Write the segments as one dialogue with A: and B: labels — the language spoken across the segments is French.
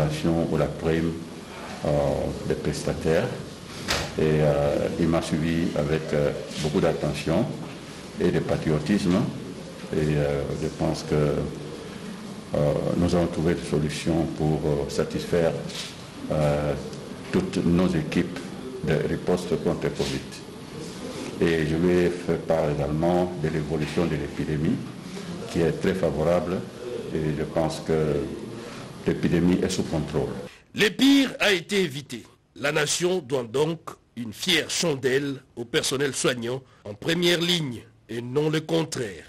A: congélation ou la prime des prestataires. Et il m'a suivi avec beaucoup d'attention et de patriotisme. Et je pense que nous avons trouvé des solutions pour satisfaire toutes nos équipes de riposte contre Covid. Et je vais faire part également de l'évolution de l'épidémie qui est très favorable et je pense que l'épidémie est sous contrôle.
B: Le pire a été évité. La nation doit donc une fière chandelle au personnel soignant en première ligne et non le contraire.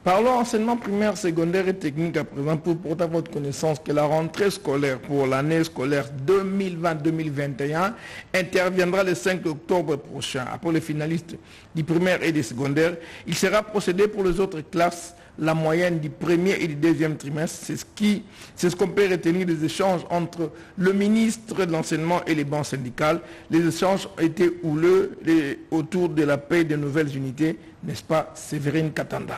C: Parlons enseignement primaire, secondaire et technique à présent pour porter à votre connaissance que la rentrée scolaire pour l'année scolaire 2020-2021 interviendra le 5 octobre prochain. Après les finalistes du primaire et du secondaire, il sera procédé pour les autres classes la moyenne du premier et du deuxième trimestre. C'est ce qu'on peut retenir des échanges entre le ministre de l'enseignement et les banques syndicales. Les échanges ont été houleux autour de la paix des nouvelles unités, n'est-ce pas, Séverine Katanda?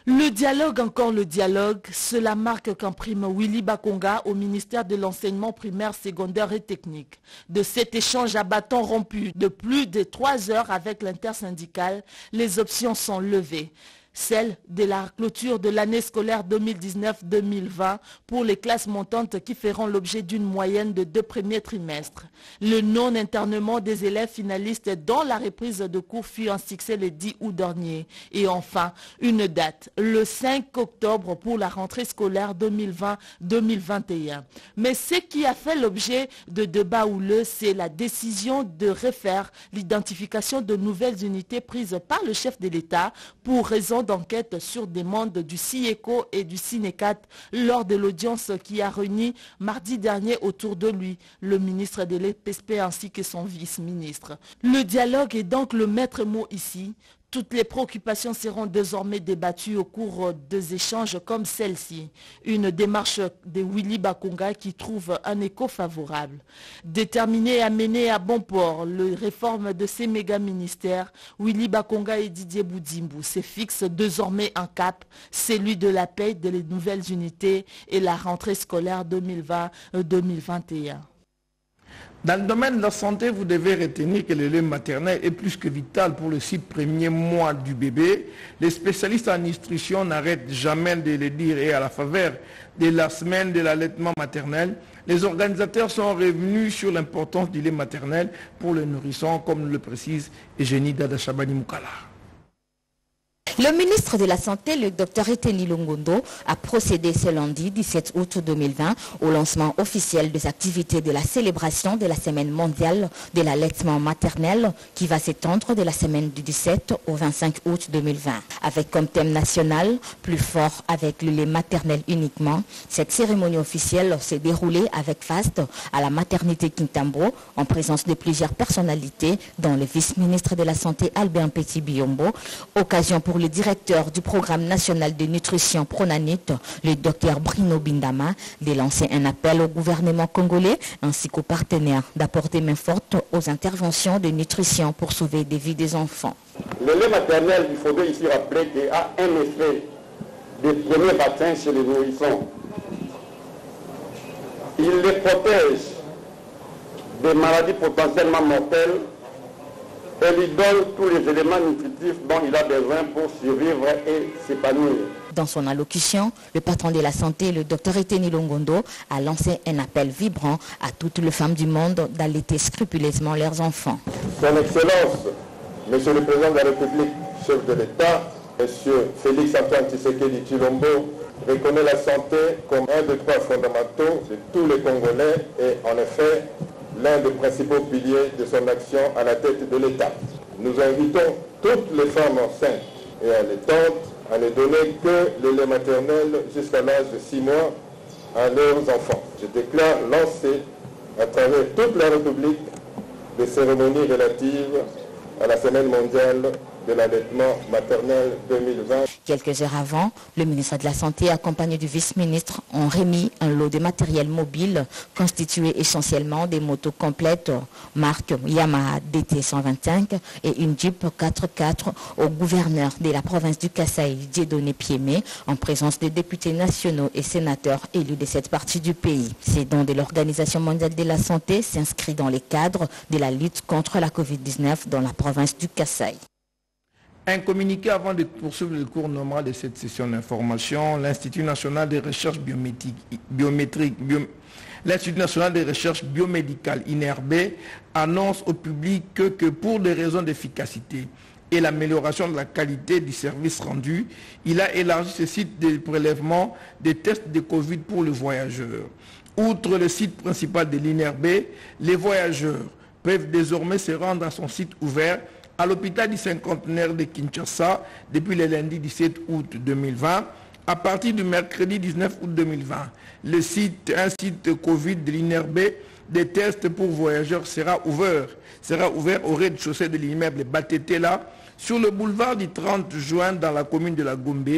D: Le dialogue, encore le dialogue, cela marque qu'imprime Willy Bakonga au ministère de l'enseignement primaire, secondaire et technique. De cet échange à bâton rompu de plus de 3 heures avec l'intersyndicale, les options sont levées. Celle de la clôture de l'année scolaire 2019-2020 pour les classes montantes qui feront l'objet d'une moyenne de 2 premiers trimestres. Le non-internement des élèves finalistes dont la reprise de cours fut fixée le 10 août dernier. Et enfin, une date, le 5 octobre pour la rentrée scolaire 2020-2021. Mais ce qui a fait l'objet de débats houleux, c'est la décision de refaire l'identification de nouvelles unités prises par le chef de l'État pour raison d'enquête sur demande du CIECO et du SINECAT lors de l'audience qui a réuni mardi dernier autour de lui, le ministre de l'EPSP ainsi que son vice-ministre. Le dialogue est donc le maître mot ici. Toutes les préoccupations seront désormais débattues au cours des échanges comme celle-ci. Une démarche de Willy Bakonga qui trouve un écho favorable. Déterminé à mener à bon port les réformes de ces méga-ministères, Willy Bakonga et Didier Boudimbou se fixent désormais un cap, celui de la paix des nouvelles unités et la rentrée scolaire 2020-2021.
C: Dans le domaine de la santé, vous devez retenir que le lait maternel est plus que vital pour les 6 premiers mois du bébé. Les spécialistes en nutrition n'arrêtent jamais de le dire et à la faveur de la semaine de l'allaitement maternel, les organisateurs sont revenus sur l'importance du lait maternel pour les nourrissons, comme le précise Eugénie Dada-Chabani Moukala.
E: Le ministre de la Santé, le Dr Eteni Longondo, a procédé ce lundi 17 août 2020 au lancement officiel des activités de la célébration de la semaine mondiale de l'allaitement maternel qui va s'étendre de la semaine du 17 au 25 août 2020. Avec comme thème national, plus fort avec le lait maternel uniquement, cette cérémonie officielle s'est déroulée avec faste à la maternité Kintambo en présence de plusieurs personnalités dont le vice-ministre de la Santé Albert Petit-Biombo, occasion pour le directeur du programme national de nutrition Pronanit, le docteur Bruno Bindama, de lancer un appel au gouvernement congolais ainsi qu'aux partenaires d'apporter main forte aux interventions de nutrition pour sauver des vies des enfants.
F: Le lait maternel, il faudrait ici rappeler qu'il a un effet de premier vaccin chez les nourrissons. Il les protège des maladies potentiellement mortelles et lui donne tous les éléments nutritifs dont il a besoin pour survivre et s'épanouir.
E: Dans son allocution, le patron de la santé, le Dr Eteni Longondo, a lancé un appel vibrant à toutes les femmes du monde d'allaiter scrupuleusement leurs enfants.
F: Son Excellence, Monsieur le Président de la République, chef de l'État, Monsieur Félix-Antoine Tshisekedi Tshilombo, reconnaît la santé comme un des droits fondamentaux de tous les Congolais et en effet l'un des principaux piliers de son action à la tête de l'État. Nous invitons toutes les femmes enceintes et allaitantes à ne donner que le lait maternel jusqu'à l'âge de 6 mois à leurs enfants. Je déclare lancer à travers toute la République des cérémonies relatives à la Semaine mondiale de l'allaitement maternel 2020.
E: Quelques heures avant, le ministre de la Santé, accompagné du vice-ministre, ont remis un lot de matériel mobile constitué essentiellement des motos complètes marque Yamaha DT125 et une Jeep 4x4 au gouverneur de la province du Kasaï, Dieudonné Piémé, en présence des députés nationaux et sénateurs élus de cette partie du pays. Ces dons de l'Organisation mondiale de la santé s'inscrit dans les cadres de la lutte contre la Covid-19 dans la province du Kasaï.
C: Un communiqué avant de poursuivre le cours normal de cette session d'information. L'Institut national des recherches l'Institut national des recherches biomédicales, INRB, annonce au public que pour des raisons d'efficacité et l'amélioration de la qualité du service rendu, il a élargi ce site de prélèvement des tests de Covid pour les voyageurs. Outre le site principal de l'INRB, les voyageurs peuvent désormais se rendre à son site ouvert à l'hôpital du cinquantenaire de Kinshasa depuis le lundi 17 août 2020 à partir du mercredi 19 août 2020. Un site Covid de l'INRB des tests pour voyageurs sera ouvert au rez-de-chaussée de l'immeuble Batetela sur le boulevard du 30 juin dans la commune de la Gombe.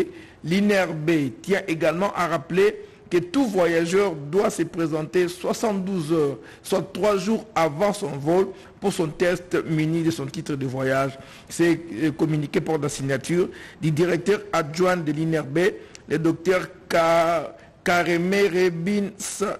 C: L'INRB tient également à rappeler que tout voyageur doit se présenter 72 heures, soit 3 jours avant son vol pour son test muni de son titre de voyage. C'est communiqué par la signature du directeur adjoint de l'INRB, le docteur Kareme Rebin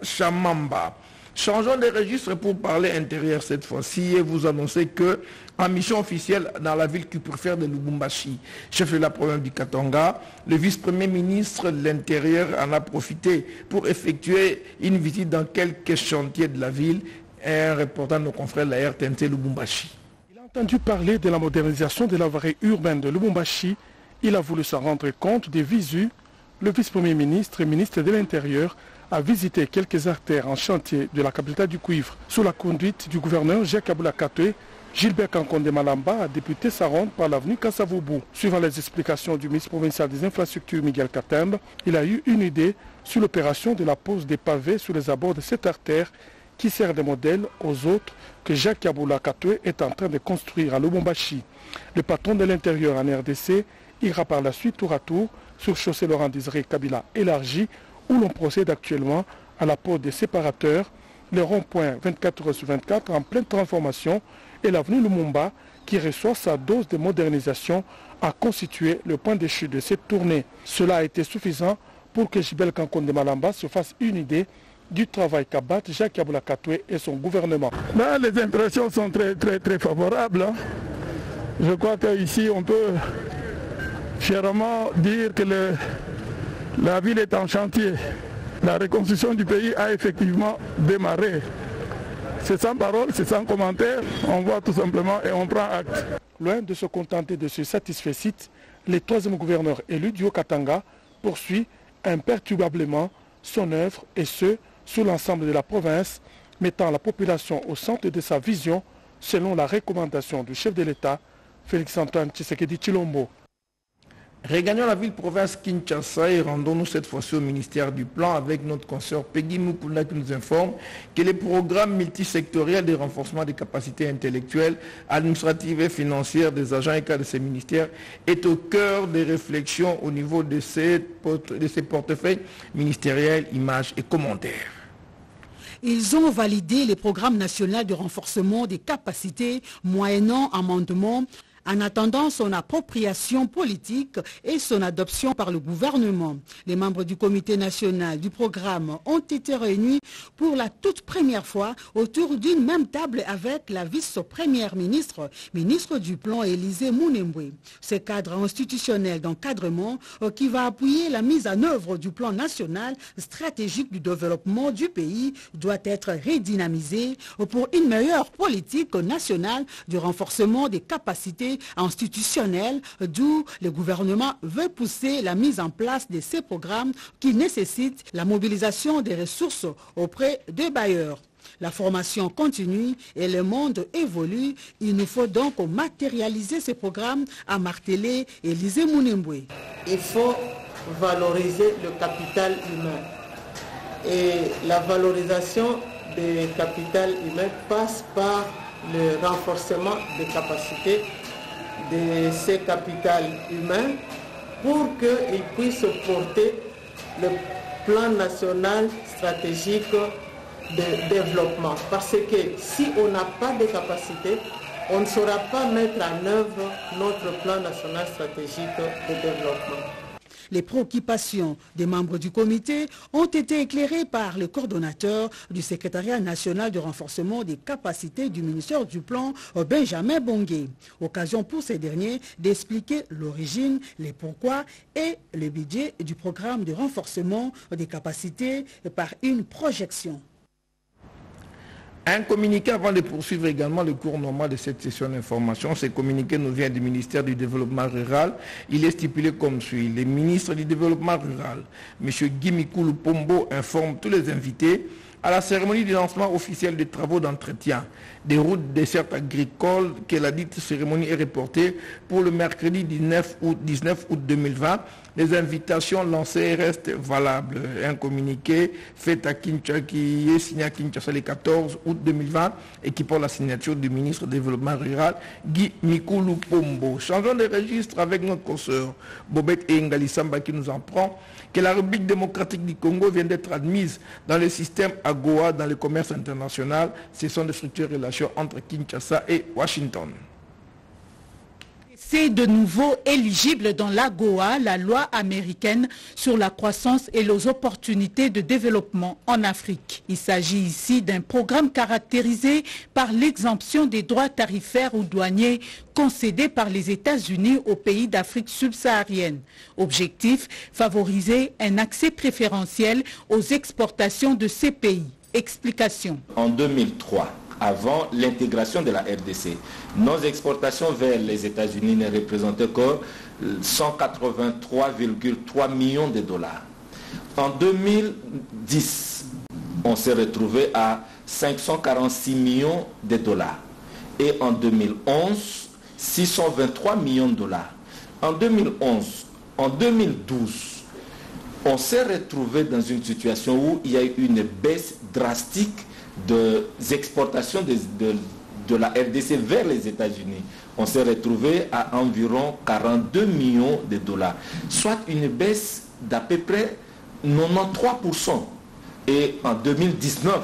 C: Chamamba. Changeons de registre pour parler intérieur cette fois-ci et vous annoncer que en mission officielle dans la ville cuprifère de Lubumbashi, chef de la province du Katanga, le vice-premier ministre de l'Intérieur en a profité pour effectuer une visite dans quelques chantiers de la ville, un reportant de nos confrères de la RTNC Lubumbashi.
G: Il a entendu parler de la modernisation de la voirie urbaine de Lubumbashi. Il a voulu s'en rendre compte des visus. Le vice-premier ministre et ministre de l'Intérieur a visité quelques artères en chantier de la capitale du cuivre. Sous la conduite du gouverneur Jacques Aboula Katoué, Gilbert Kankonde Malamba a débuté sa ronde par l'avenue Kassavoubou. Suivant les explications du ministre provincial des infrastructures Miguel Katembe, il a eu une idée sur l'opération de la pose des pavés sur les abords de cette artère qui sert de modèle aux autres que Jacques Aboula Katoué est en train de construire à Lubumbashi. Le patron de l'Intérieur en RDC ira par la suite tour à tour sur chaussée Laurent Désiré Kabila élargie où l'on procède actuellement à la pose des séparateurs, le rond-point 24h/24 en pleine transformation et l'avenue Lumumba qui reçoit sa dose de modernisation a constitué le point de chute de cette tournée. Cela a été suffisant pour que Gilbert Kankonde Malamba se fasse une idée du travail qu'a Jacques Aboula Katoué et son gouvernement.
H: Les impressions sont très favorables. Je crois qu'ici on peut fièrement dire que la ville est en chantier. La reconstruction du pays a effectivement démarré. C'est sans parole, c'est sans commentaire. On voit tout simplement et on prend acte.
G: Loin de se contenter de ce satisfait site, le troisième gouverneur élu du Haut-Katanga poursuit imperturbablement son œuvre et ce, sur l'ensemble de la province, mettant la population au centre de sa vision selon la recommandation du chef de l'État, Félix-Antoine Tshisekedi Tshilombo.
C: Regagnons la ville-province Kinshasa et rendons-nous cette fois-ci au ministère du Plan avec notre consoeur Peggy Mukunda qui nous informe que le programme multisectoriel de renforcement des capacités intellectuelles, administratives et financières des agents et cadres de ces ministères est au cœur des réflexions au niveau de ces portefeuilles ministériels, images et commentaires.
I: Ils ont validé le programme national de renforcement des capacités moyennant amendement en attendant son appropriation politique et son adoption par le gouvernement. Les membres du comité national du programme ont été réunis pour la toute première fois autour d'une même table avec la vice-première ministre, ministre du Plan Élisée Mounembwe. Ce cadre institutionnel d'encadrement qui va appuyer la mise en œuvre du plan national stratégique du développement du pays doit être redynamisé pour une meilleure politique nationale du renforcement des capacités institutionnelle, d'où le gouvernement veut pousser la mise en place de ces programmes qui nécessitent la mobilisation des ressources auprès des bailleurs. La formation continue et le monde évolue. Il nous faut donc matérialiser ces programmes, a martelé Élisée Mounembwe.
J: Il faut valoriser le capital humain. Et la valorisation du capital humain passe par le renforcement des capacités de ces capitaux humains pour qu'ils puissent porter le plan national stratégique de développement. Parce que si on n'a pas de capacité, on ne saura pas mettre en œuvre notre plan national stratégique de développement.
I: Les préoccupations des membres du comité ont été éclairées par le coordonnateur du secrétariat national de renforcement des capacités du ministère du Plan, Benjamin Bongué. Occasion pour ces derniers d'expliquer l'origine, les pourquoi et le budget du programme de renforcement des capacités par une projection.
C: Un communiqué avant de poursuivre également le cours normal de cette session d'information. Ce communiqué nous vient du ministère du Développement rural. Il est stipulé comme suit. Le ministre du Développement rural, M. Guy Mikulu Pombo, informe tous les invités à la cérémonie de lancement officiel des travaux d'entretien des routes dessertes agricoles que la dite cérémonie est reportée pour le mercredi 19 août 2020. Les invitations lancées restent valables. Un communiqué fait à Kinshasa, qui est signé à Kinshasa le 14 août 2020 et qui porte la signature du ministre du Développement rural, Guy Mikulu Pombo. Changeons de registre avec notre consoeur Bobette Ngalisamba qui nous en prend que la République démocratique du Congo vient d'être admise dans le système AGOA dans le commerce international. Ce sont de structures relations entre Kinshasa et Washington.
D: C'est de nouveau éligible dans l'AGOA, la loi américaine sur la croissance et les opportunités de développement en Afrique. Il s'agit ici d'un programme caractérisé par l'exemption des droits tarifaires ou douaniers concédés par les États-Unis aux pays d'Afrique subsaharienne. Objectif, favoriser un accès préférentiel aux exportations de ces pays. Explication.
K: En 2003, avant l'intégration de la RDC, nos exportations vers les États-Unis ne représentaient que 183,3 millions de dollars. En 2010, on s'est retrouvé à 546 millions de dollars. Et en 2011, 623 millions de dollars. En 2012, on s'est retrouvé dans une situation où il y a eu une baisse drastique des exportations de la RDC vers les États-Unis. On s'est retrouvé à environ 42 millions de dollars, soit une baisse d'à peu près 93%. Et en 2019,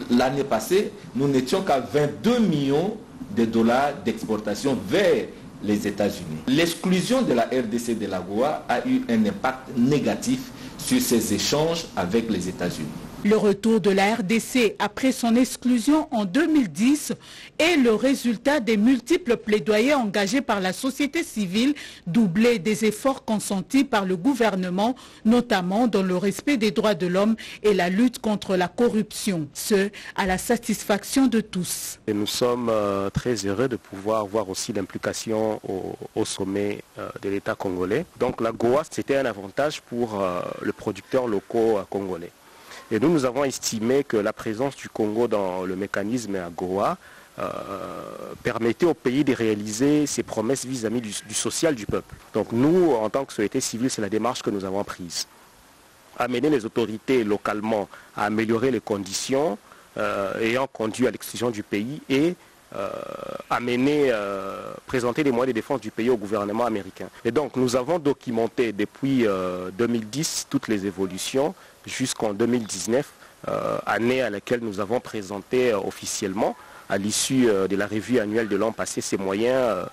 K: l'année passée, nous n'étions qu'à 22 millions de dollars d'exportation vers les États-Unis. L'exclusion de la RDC de l'AGOA a eu un impact négatif sur ces échanges avec les États-Unis.
D: Le retour de la RDC après son exclusion en 2010 est le résultat des multiples plaidoyers engagés par la société civile, doublés des efforts consentis par le gouvernement, notamment dans le respect des droits de l'homme et la lutte contre la corruption, ce à la satisfaction de tous.
L: Et nous sommes très heureux de pouvoir voir aussi l'implication au sommet de l'État congolais. Donc la GOA, c'était un avantage pour le producteur local congolais. Et nous avons estimé que la présence du Congo dans le mécanisme AGOA permettait au pays de réaliser ses promesses vis-à-vis du social du peuple. Donc nous, en tant que société civile, c'est la démarche que nous avons prise. Amener les autorités localement à améliorer les conditions ayant conduit à l'exclusion du pays et présenter les moyens de défense du pays au gouvernement américain. Et donc nous avons documenté depuis 2010 toutes les évolutions jusqu'en 2019, année à laquelle nous avons présenté officiellement, à l'issue de la revue annuelle de l'an passé, ces moyens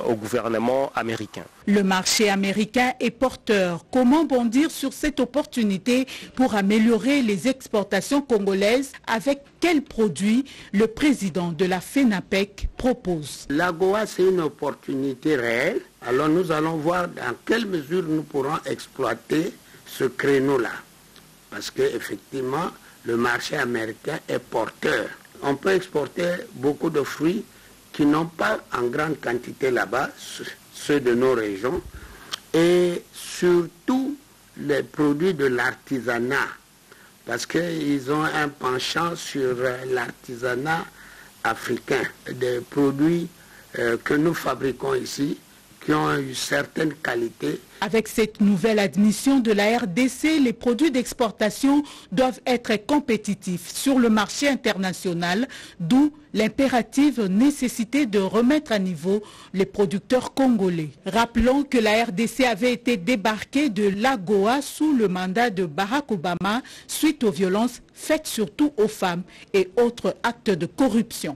L: au gouvernement américain.
D: Le marché américain est porteur. Comment bondir sur cette opportunité pour améliorer les exportations congolaises? Avec quels produits le président de la FENAPEC propose?
M: L'AGOA, c'est une opportunité réelle. Alors nous allons voir dans quelle mesure nous pourrons exploiter ce créneau-là. Parce qu'effectivement, le marché américain est porteur. On peut exporter beaucoup de fruits qui n'ont pas en grande quantité là-bas, ceux de nos régions, et surtout les produits de l'artisanat, parce qu'ils ont un penchant sur l'artisanat africain, des produits que nous fabriquons ici, qui ont une certaine qualité.
I: Avec cette nouvelle admission de la RDC, les produits d'exportation doivent être compétitifs sur le marché international, d'où l'impérative nécessité de remettre à niveau les producteurs congolais. Rappelons que la RDC avait été débarquée de l'AGOA sous le mandat de Barack Obama suite aux violences faites surtout aux femmes et autres actes de corruption.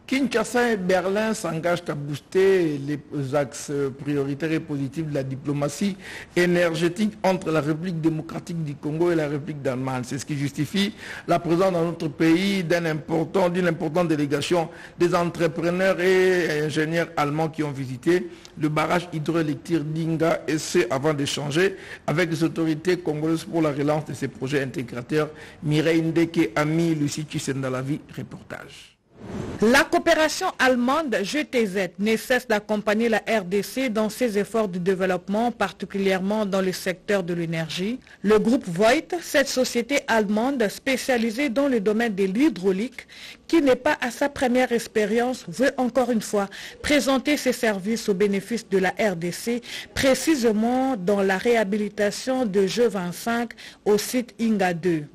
C: Kinshasa et Berlin s'engagent à booster les axes prioritaires et positifs de la diplomatie énergétique entre la République démocratique du Congo et la République d'Allemagne. C'est ce qui justifie la présence dans notre pays d'une importante délégation des entrepreneurs et ingénieurs allemands qui ont visité le barrage hydroélectrique d'Inga, et ce avant d'échanger avec les autorités congolaises pour la relance de ces projets intégrateurs. Mireille Ndeke, Ami, Lucie Tchissendalavi, reportage.
D: La coopération allemande GTZ ne cesse d'accompagner la RDC dans ses efforts de développement, particulièrement dans le secteur de l'énergie. Le groupe Voith, cette société allemande spécialisée dans le domaine de l'hydraulique, qui n'est pas à sa première expérience, veut encore une fois présenter ses services au bénéfice de la RDC, précisément dans la réhabilitation de Jeux 25 au site Inga 2.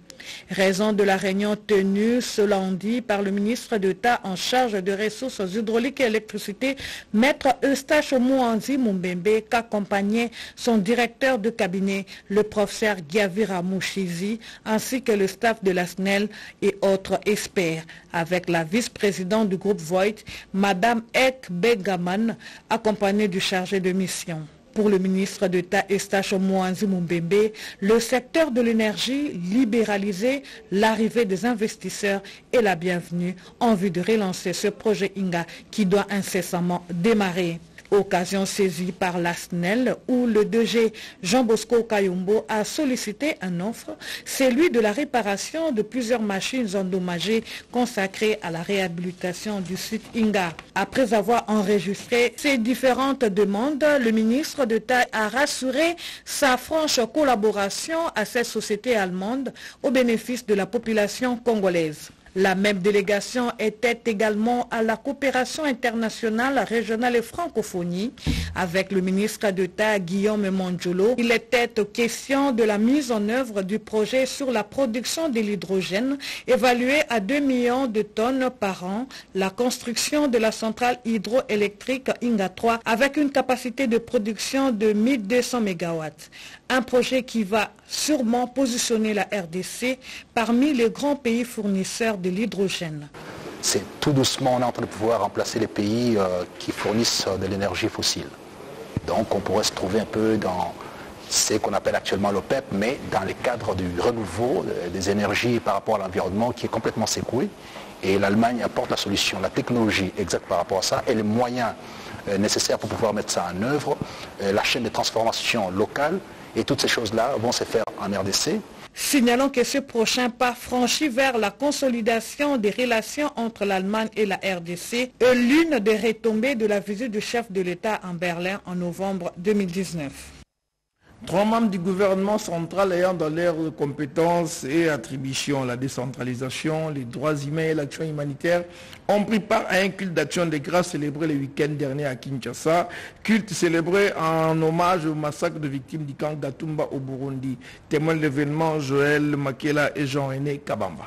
D: Raison de la réunion tenue ce lundi par le ministre d'État en charge des ressources hydrauliques et électricité, Maître Eustache Mouanzi Mumbembe, qu'accompagnait son directeur de cabinet, le professeur Giavira Mouchizi, ainsi que le staff de la SNEL et autres experts, avec la vice-présidente du groupe Voith, Madame Ek Begaman, accompagnée du chargé de mission. Pour le ministre d'État Eustache Mouanzi Mumbembe, le secteur de l'énergie libéralisé, l'arrivée des investisseurs est la bienvenue en vue de relancer ce projet Inga qui doit incessamment démarrer. Occasion saisie par la SNEL où le DG Jean Bosco Kayombo a sollicité un offre, celui de la réparation de plusieurs machines endommagées consacrées à la réhabilitation du site Inga. Après avoir enregistré ces différentes demandes, le ministre d'État a rassuré sa franche collaboration à cette société allemande au bénéfice de la population congolaise. La même délégation était également à la coopération internationale, régionale et francophonie avec le ministre d'État Guillaume Mondjolo. Il était question de la mise en œuvre du projet sur la production de l'hydrogène évalué à 2 millions de tonnes par an, la construction de la centrale hydroélectrique Inga 3 avec une capacité de production de 1200 MW. Un projet qui va sûrement positionner la RDC parmi les grands pays fournisseurs de l'hydrogène.
N: C'est tout doucement, on est en train de pouvoir remplacer les pays qui fournissent de l'énergie fossile. Donc on pourrait se trouver un peu dans ce qu'on appelle actuellement l'OPEP, mais dans les cadres du renouveau des énergies par rapport à l'environnement qui est complètement secoué. Et l'Allemagne apporte la solution, la technologie exacte par rapport à ça et les moyens nécessaires pour pouvoir mettre ça en œuvre, la chaîne de transformation locale. Et toutes ces choses-là vont se faire en RDC.
D: Signalons que ce prochain pas franchi vers la consolidation des relations entre l'Allemagne et la RDC est l'une des retombées de la visite du chef de l'État en Berlin en novembre 2019.
C: 3 membres du gouvernement central ayant dans leurs compétences et attributions la décentralisation, les droits humains et l'action humanitaire ont pris part à un culte d'action de grâce célébré le week-end dernier à Kinshasa. Culte célébré en hommage au massacre de victimes du camp d'Atumba au Burundi. Témoin de l'événement, Joël Makela et Jean-René Kabamba.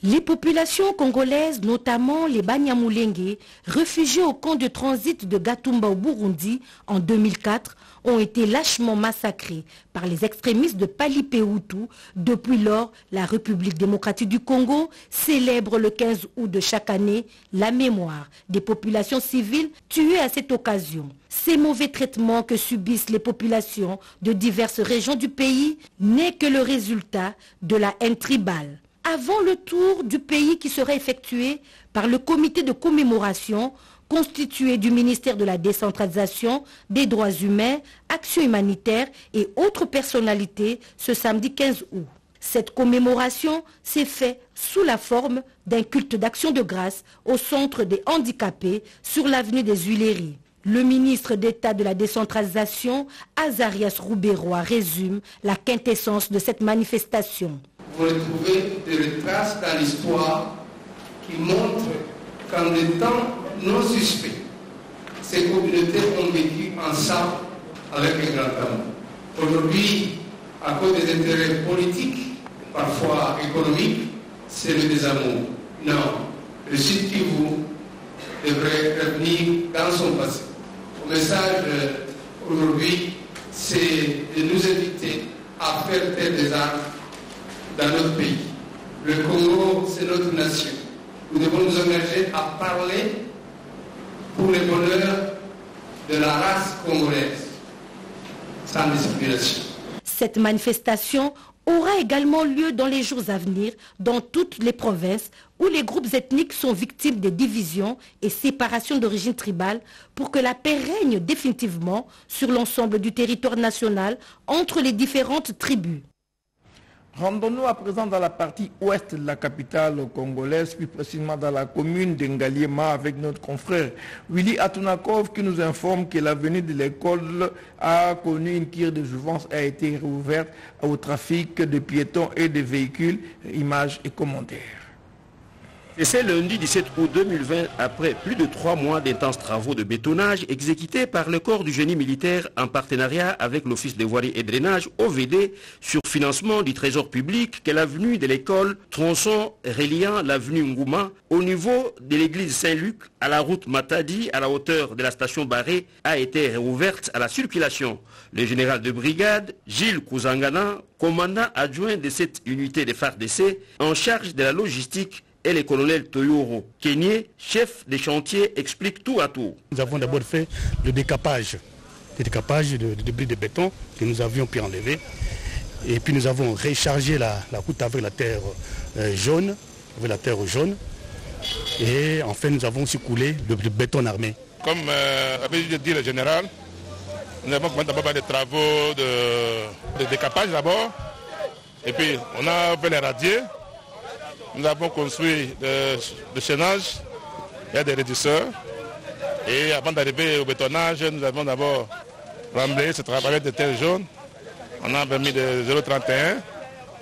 O: Les populations congolaises, notamment les Banyamulenge, réfugiés au camp de transit de Gatumba au Burundi en 2004, ont été lâchement massacrés par les extrémistes de Palipé-Hutu. Depuis lors, la République démocratique du Congo célèbre le 15 août de chaque année la mémoire des populations civiles tuées à cette occasion. Ces mauvais traitements que subissent les populations de diverses régions du pays n'est que le résultat de la haine tribale. Avant le tour du pays qui sera effectué par le comité de commémoration constitué du ministère de la décentralisation, des droits humains, action humanitaire et autres personnalités ce samedi 15 août. Cette commémoration s'est faite sous la forme d'un culte d'action de grâce au centre des handicapés sur l'avenue des Huileries. Le ministre d'État de la décentralisation, Azarias Rouberois, résume la quintessence de cette manifestation.
P: Vous retrouvez des traces dans l'histoire qui montrent qu'en des temps non suspects, ces communautés ont vécu ensemble avec un grand amour. Aujourd'hui, à cause des intérêts politiques, parfois économiques, c'est le désamour. Non, le Sud Kivu devrait revenir dans son passé. Le message aujourd'hui, c'est de nous inviter à faire taire des armes dans notre pays. Le Congo, c'est notre nation. Nous devons nous engager à parler pour le bonheur de la race congolaise, sans discrimination.
O: Cette manifestation aura également lieu dans les jours à venir dans toutes les provinces où les groupes ethniques sont victimes des divisions et séparations d'origine tribale pour que la paix règne définitivement sur l'ensemble du territoire national entre les différentes tribus.
C: Rendons-nous à présent dans la partie ouest de la capitale congolaise, plus précisément dans la commune d'Engaliema avec notre confrère Willy Atunakov qui nous informe que l'avenue de l'école a connu une cure de jouvence et a été rouverte au trafic de piétons et de véhicules. Images et commentaires.
B: Et c'est lundi 17 août 2020, après plus de 3 mois d'intenses travaux de bétonnage exécutés par le corps du génie militaire en partenariat avec l'Office de voirie et drainage OVD sur financement du trésor public, que l'avenue de l'école, tronçon reliant l'avenue Ngouma au niveau de l'église Saint-Luc à la route Matadi à la hauteur de la station Barré a été réouverte à la circulation. Le général de brigade Gilles Kouzangana, commandant adjoint de cette unité de FARDC en charge de la logistique, et le colonel Toyoro Kenyé, chef des chantiers, explique tout à tout.
Q: Nous avons d'abord fait le décapage de débris de béton que nous avions pu enlever. Et puis nous avons rechargé la route avec la terre jaune. Et enfin nous avons aussi coulé le béton armé.
R: Comme avait dit le général, nous avons commencé d'abord des travaux de décapage d'abord. Et puis on a fait les radiers. Nous avons construit le chaînage, il y a des réducteurs. Et avant d'arriver au bétonnage, nous avons d'abord remblayé ce travail avec des terres jaunes. On a mis de 0,31.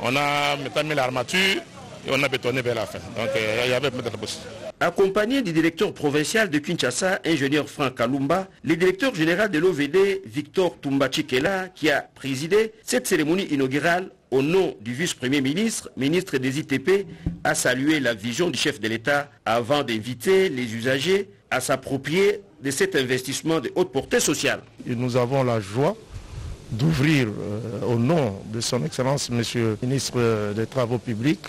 R: On a maintenant mis l'armature et on a bétonné vers la fin. Donc il y avait peut-être la possibilité.
B: Accompagné du directeur provincial de Kinshasa, ingénieur Franck Kalumba, le directeur général de l'OVD, Victor Tumbachikela, qui a présidé cette cérémonie inaugurale au nom du vice-premier ministre, ministre des ITP, a salué la vision du chef de l'État avant d'inviter les usagers à s'approprier de cet investissement de haute portée sociale.
S: Et nous avons la joie d'ouvrir au nom de son Excellence, Monsieur le ministre des Travaux publics.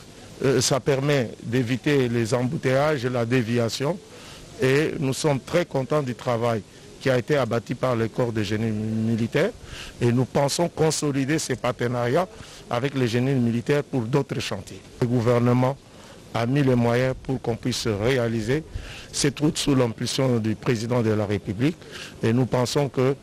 S: Ça permet d'éviter les embouteillages et la déviation. Et nous sommes très contents du travail qui a été abattu par le corps de génie militaire. Et nous pensons consolider ces partenariats avec les génies militaires pour d'autres chantiers. Le gouvernement a mis les moyens pour qu'on puisse réaliser cette route sous l'impulsion du président de la République. Et nous pensons que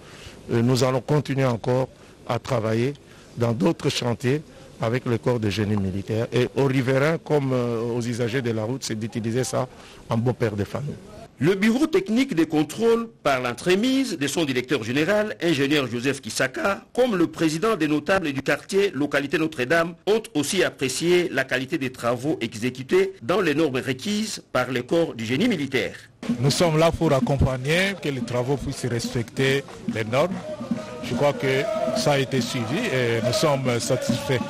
S: nous allons continuer encore à travailler dans d'autres chantiers avec le corps de génie militaire. Et aux riverains comme aux usagers de la route, c'est d'utiliser ça en beau père de famille.
B: Le bureau technique de contrôle, par l'entremise de son directeur général, ingénieur Joseph Kisaka, comme le président des notables du quartier localité Notre-Dame, ont aussi apprécié la qualité des travaux exécutés dans les normes requises par le corps du génie militaire.
T: Nous sommes là pour accompagner que les travaux puissent respecter les normes. Je crois que ça a été suivi et nous sommes satisfaits.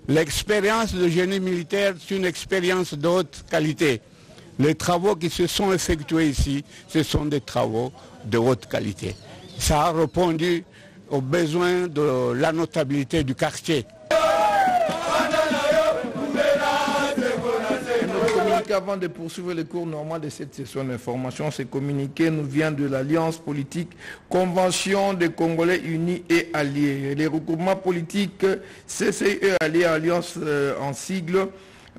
M: L'expérience de génie militaire est une expérience de haute qualité. Les travaux qui se sont effectués ici, ce sont des travaux de haute qualité. Ça a répondu aux besoins de la notabilité du quartier.
C: Avant de poursuivre le cours normal de cette session d'information, ce communiqué nous vient de l'Alliance politique Convention des Congolais unis et alliés. Les regroupements politiques CCE alliés Alliance en sigle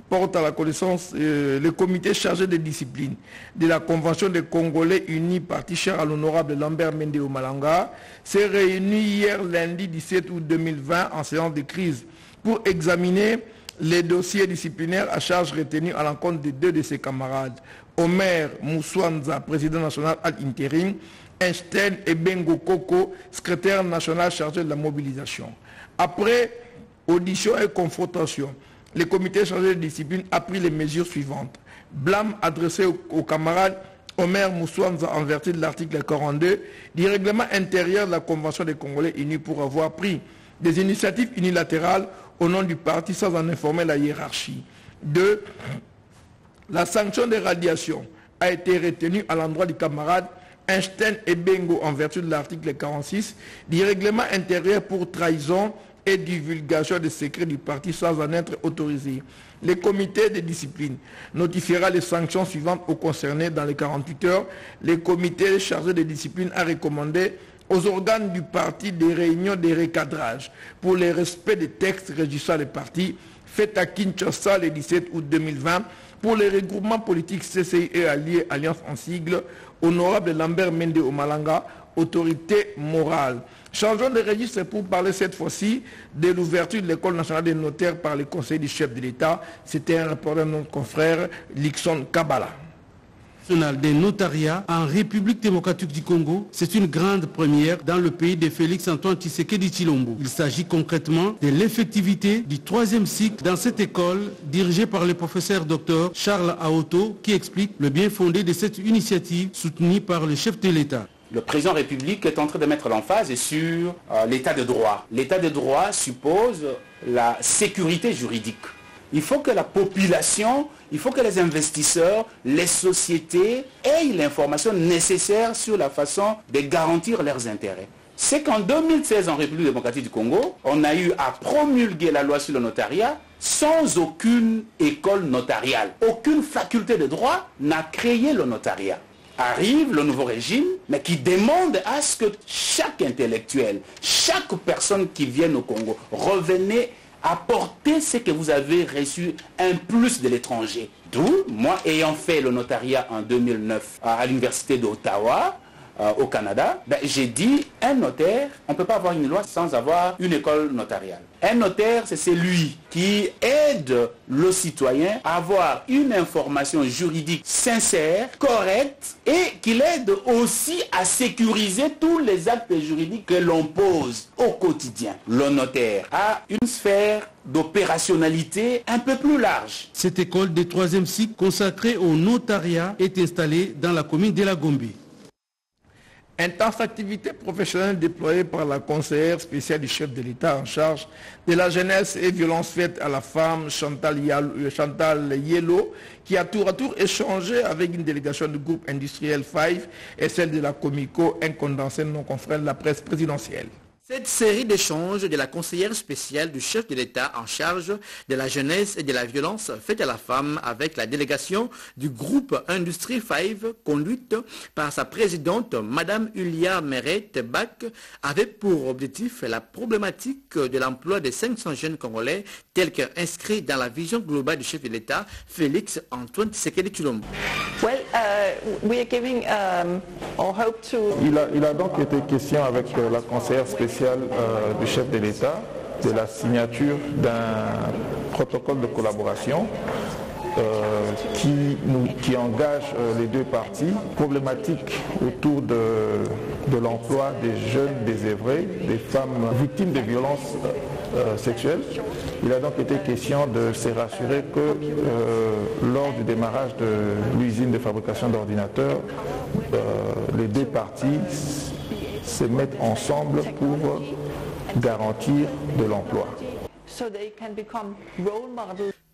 C: porte à la connaissance le comité chargé des disciplines de la Convention des Congolais unis, parti cher à l'honorable Lambert Mende Omalanga, s'est réuni hier lundi 17 août 2020 en séance de crise pour examiner les dossiers disciplinaires à charge retenus à l'encontre de 2 de ses camarades, Omer Moussouanza, président national à l'intérim, Einstein et Bengo Koko, secrétaire national chargé de la mobilisation. Après audition et confrontation, le comité chargé de discipline a pris les mesures suivantes. Blâme adressé aux camarades Omer Moussouanza, en vertu de l'article 42 du règlement intérieur de la Convention des Congolais unis pour avoir pris des initiatives unilatérales au nom du parti sans en informer la hiérarchie. 2. La sanction des radiations a été retenue à l'endroit du camarade Einstein et Bengo en vertu de l'article 46 du règlement intérieur pour trahison et divulgation des secrets du parti sans en être autorisé. Le comité de discipline notifiera les sanctions suivantes aux concernés dans les 48 heures. Le comité chargé de discipline a recommandé aux organes du parti des réunions de recadrage pour le respect des textes régissant les partis faites à Kinshasa le 17 août 2020 pour les regroupements politiques CCI et Alliés Alliance en sigle, honorable Lambert Mende Omalanga, autorité morale. Changeons de registre pour parler cette fois-ci de l'ouverture de l'école nationale des notaires par le conseil du chef de l'État. C'était un rapport de notre confrère Lixon Kabala.
U: Des notariats en République démocratique du Congo, c'est une grande première dans le pays de Félix-Antoine Tshisekedi Tshilombo. Il s'agit concrètement de l'effectivité du 3e cycle dans cette école dirigée par le professeur Dr Charles Aoto qui explique le bien fondé de cette initiative soutenue par le chef de l'État.
B: Le président de la République est en train de mettre l'emphase sur l'état de droit. L'état de droit suppose la sécurité juridique. Il faut que la population, il faut que les investisseurs, les sociétés aient l'information nécessaire sur la façon de garantir leurs intérêts. C'est qu'en 2016, en République démocratique du Congo, on a eu à promulguer la loi sur le notariat sans aucune école notariale. Aucune faculté de droit n'a créé le notariat. Arrive le nouveau régime, mais qui demande à ce que chaque intellectuel, chaque personne qui vient au Congo, revenez apporter ce que vous avez reçu un plus de l'étranger. D'où, moi ayant fait le notariat en 2009 à l'université d'Ottawa, au Canada, j'ai dit, un notaire, on ne peut pas avoir une loi sans avoir une école notariale. Un notaire, c'est celui qui aide le citoyen à avoir une information juridique sincère, correcte, et qui l'aide aussi à sécuriser tous les actes juridiques que l'on pose au quotidien. Le notaire a une sphère d'opérationnalité un peu plus large.
U: Cette école de 3e cycle consacrée au notariat est installée dans la commune de la Gombe.
C: Intense activité professionnelle déployée par la conseillère spéciale du chef de l'État en charge de la jeunesse et violences faites à la femme, Chantal Yello, qui a tour à tour échangé avec une délégation du groupe industriel 5 et celle de la Comico, un condensé de nos confrères de la presse présidentielle.
V: Cette série d'échanges de la conseillère spéciale du chef de l'État en charge de la jeunesse et de la violence faite à la femme avec la délégation du groupe Industrie 5 conduite par sa présidente Madame Ulia Meret-Bak avait pour objectif la problématique de l'emploi des 500 jeunes Congolais tel qu'inscrit dans la vision globale du chef de l'État Félix-Antoine Tshisekedi Tshilombo.
H: Il a donc été question avec la conseillère spéciale du chef de l'État de la signature d'un protocole de collaboration qui engage les deux parties, problématiques autour de l'emploi des jeunes désœuvrés, des femmes victimes de violences sexuelles. Il a donc été question de se rassurer que lors du démarrage de l'usine de fabrication d'ordinateurs, les deux parties se mettent ensemble pour garantir de l'emploi.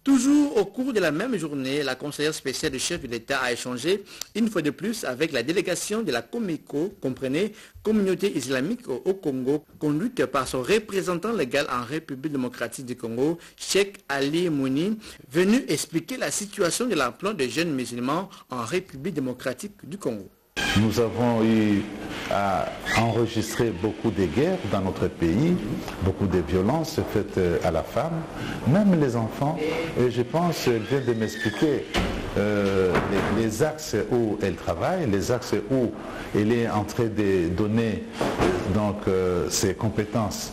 V: Toujours au cours de la même journée, la conseillère spéciale du chef de l'État a échangé une fois de plus avec la délégation de la Comico, comprenez Communauté islamique au Congo, conduite par son représentant légal en République démocratique du Congo, Cheikh Ali Mouni, venu expliquer la situation de l'emploi des jeunes musulmans en République démocratique du Congo.
W: Nous avons eu à enregistrer beaucoup de guerres dans notre pays, beaucoup de violences faites à la femme, même les enfants. Et je pense, elle vient de m'expliquer les axes où elle travaille, les axes où elle est en train de donner donc, ses compétences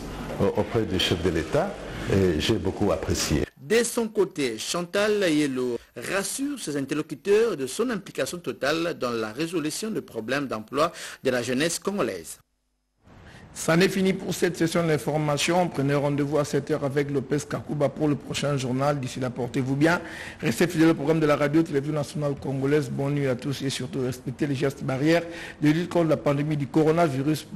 W: auprès du chef de l'État. Et j'ai beaucoup apprécié.
V: De son côté, Chantal Yello rassure ses interlocuteurs de son implication totale dans la résolution des problèmes d'emploi de la jeunesse congolaise.
C: Ça n'est fini pour cette session d'information. Prenez rendez-vous à 7h avec Lopez Kakouba pour le prochain journal. D'ici là, portez-vous bien. Restez fidèles au programme de la radio-télévision nationale congolaise. Bonne nuit à tous et surtout respectez les gestes barrières de lutte contre la pandémie du coronavirus.